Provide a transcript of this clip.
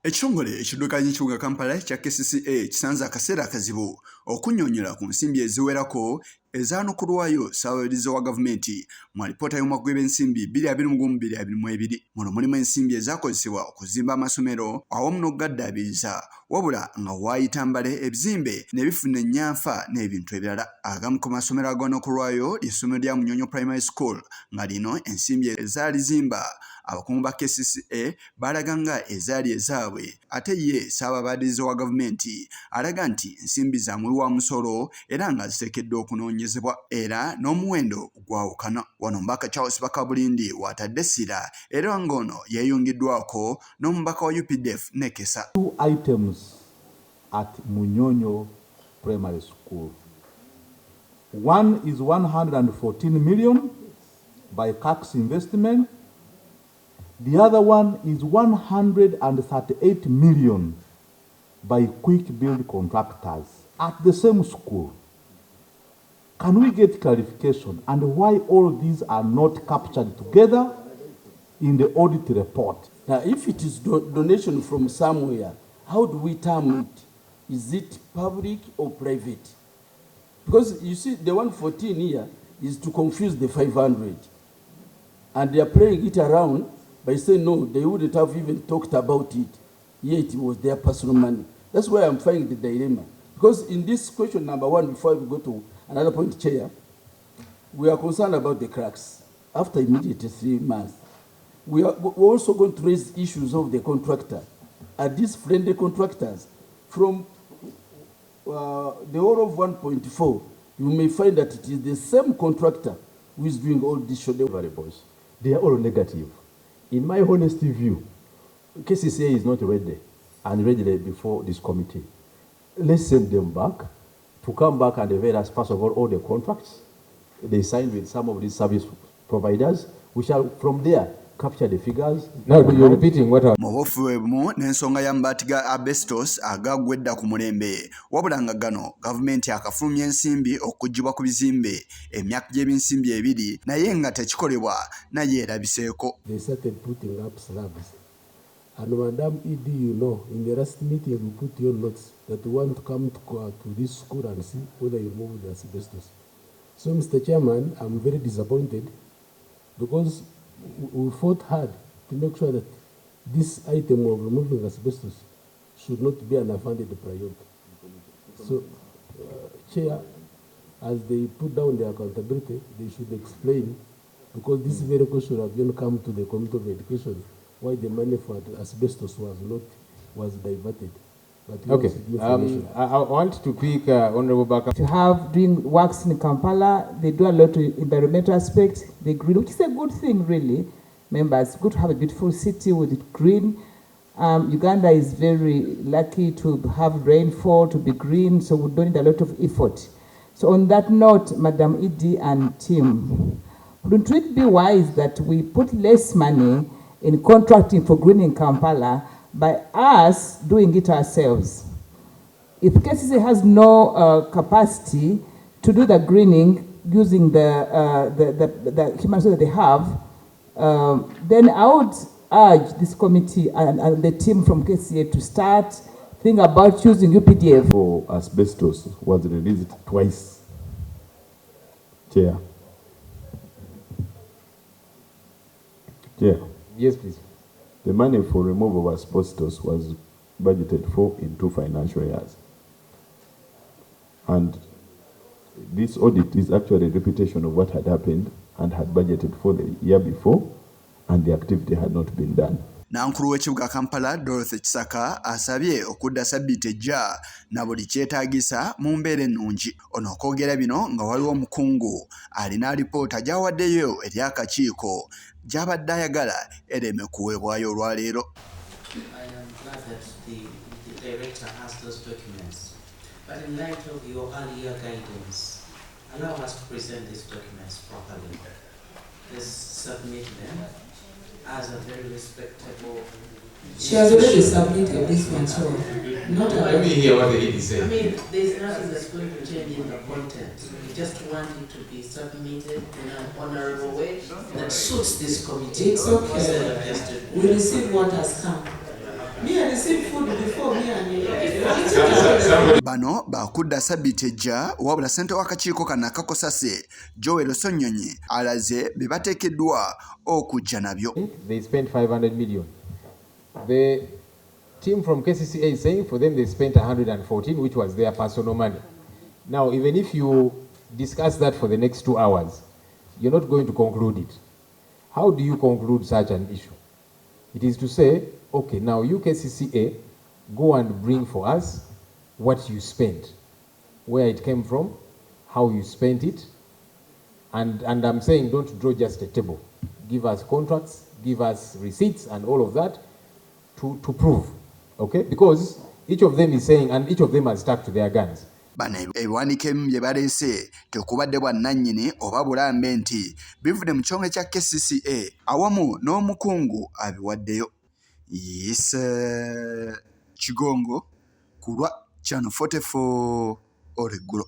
Ekitongole ekiddukanya ekibuga Kampala kya Kcca kisanze akaseera akazibu okunnyonnyola ku nsimbi eziwerako ezaanukulwayo Ssaababalirizi wa gavumenti mu alipoota y'omwaka gw'ebyensimbi 2021-2022. Muno mulimu ensimbi ezaakozesebwa okuzimba amasomero awamu n'okugaddaabiriza, wabula nga waayita mbale ebizimbe ne bifuna ennyanfa n'ebintu ebirala. Agamu ku masomero agaanukulwayo ly'essomero lya Munyonyo Primary School, nga lino ensimbi ezaalizimba abakungu ba Kcca balaga nga ezaali ezaabwe, ate ye Ssaababalirizi wa gavumenti alaga nti ensimbi zaamuli wa musolo era nga ziteekeddwa okunoonyezebwa era n'omuwendo gwawukana. Wano omubaka Charles Bakabulindi w'atadde essira era ng'ono yeeyungiddwako n'omubaka wa UPDF ne Kcca. Two items at Munyonyo Primary School. One is 114 million by Ccca investment. The other one is 138 million by quick build contractors at the same school. Can we get clarification and why all these are not captured together in the audit report? Now, if it is donation from somewhere, how do we term it? Is it public or private? Because you see, the 114 here is to confuse the 500. And they are playing it around by saying, no, they wouldn't have even talked about it, yet it was their personal money. That's why I'm finding the dilemma. Because in this question number one, before we go to another point, Chair, we are concerned about the cracks after immediately 3 months. We're also going to raise issues of the contractor. Are these friendly contractors? From the whole of 1.4, you may find that it is the same contractor who is doing all these variables. They are all negative. In my honest view, Kcca is not ready and ready before this committee. Let's send them back to come back and avail us, first of all the contracts they signed with some of these service providers. We shall from there capture the figures. Now you're repeating what mu bufuwe bumu n'ensonga ya mabaati ga asbestos agaggwedda ku mulembe, wabula nga gano gavumenti akafulumya ensimbi okuggyibwa ku bizimbe emyaka gy'ebyensimbi 2 naye nga tekikolebwa naye erabiseeko. They started putting up slabs. And Madam ED, you know, in the last meeting we put your notes that you want to come to this school and see whether you remove the asbestos. So, Mr. Chairman, I'm very disappointed because we fought hard to make sure that this item of removing asbestos should not be an unfunded priority. So, Chair, as they put down their accountability, they should explain, because this very question have then come to the Committee of Education, why the money for asbestos was diverted. But okay, I want to pick Honorable Baka. To have doing works in Kampala, they do a lot of environmental aspects. They green, which is a good thing, really. Members, good to have a beautiful city with it green. Uganda is very lucky to have rainfall, to be green, so we don't need a lot of effort. So on that note, Madam Edie and team, wouldn't it be wise that we put less money in contracting for greening Kampala by us doing it ourselves? If Kcca has no capacity to do the greening using the human resources that they have, then I would urge this committee and the team from Kcca to start think about using UPDF. For asbestos was released twice. Chair. Yes, please. The money for removal of asbestos was budgeted for in 2 financial years. And this audit is actually a repetition of what had happened and had budgeted for the year before, and the activity had not been done. Nankulu w'ekibuga Kampala Dorothy Kcca asabye okudda sabbiiti ejja na buli kyetaagisa mu mbeera ennungi. Ono okwogera bino nga waliwo omukungu alina alipoota gy'awaddeyo eri akakiiko gy'abadde ayagala ereme kuweebwayo olwaleero. I am glad that the director has those documents, but in light of your earlier guidance, allow us to present these documents properly. Let's submit them as a very respectable. She has already submitted this one, so not Let me hear what the lady said. I mean, there's nothing that's going to change in the content. We just want it to be submitted in an honorable way that suits this committee. It's okay. We receive what has come. Me, I received food before me and you. Bano bakudda sabbiiti ejja wabula ssente wa kakiiko kano aka Cosase Joel Sonyonyi alaze be bateekeddwa okujja nabyo. They spent 500 million. The team from Kcca is saying for them they spent 114, which was their personal money. Now, even if you discuss that for the next 2 hours, you're not going to conclude it. How do you conclude such an issue? It is to say, okay, now you Kcca, go and bring for us what you spent, where it came from, how you spent it, and I'm saying don't draw just a table. Give us contracts, give us receipts and all of that to prove, okay? Because each of them is saying, and each of them has stuck to their guns. Bano ebiwandiiko ebimu bye baleese tekubadde bwa nannyini oba bulambe nti bivudde mu kyonge kya Kcca awamu n'omukungu abiwaddeyo. Kigongo ku lwa Channel 44 Oleggulo.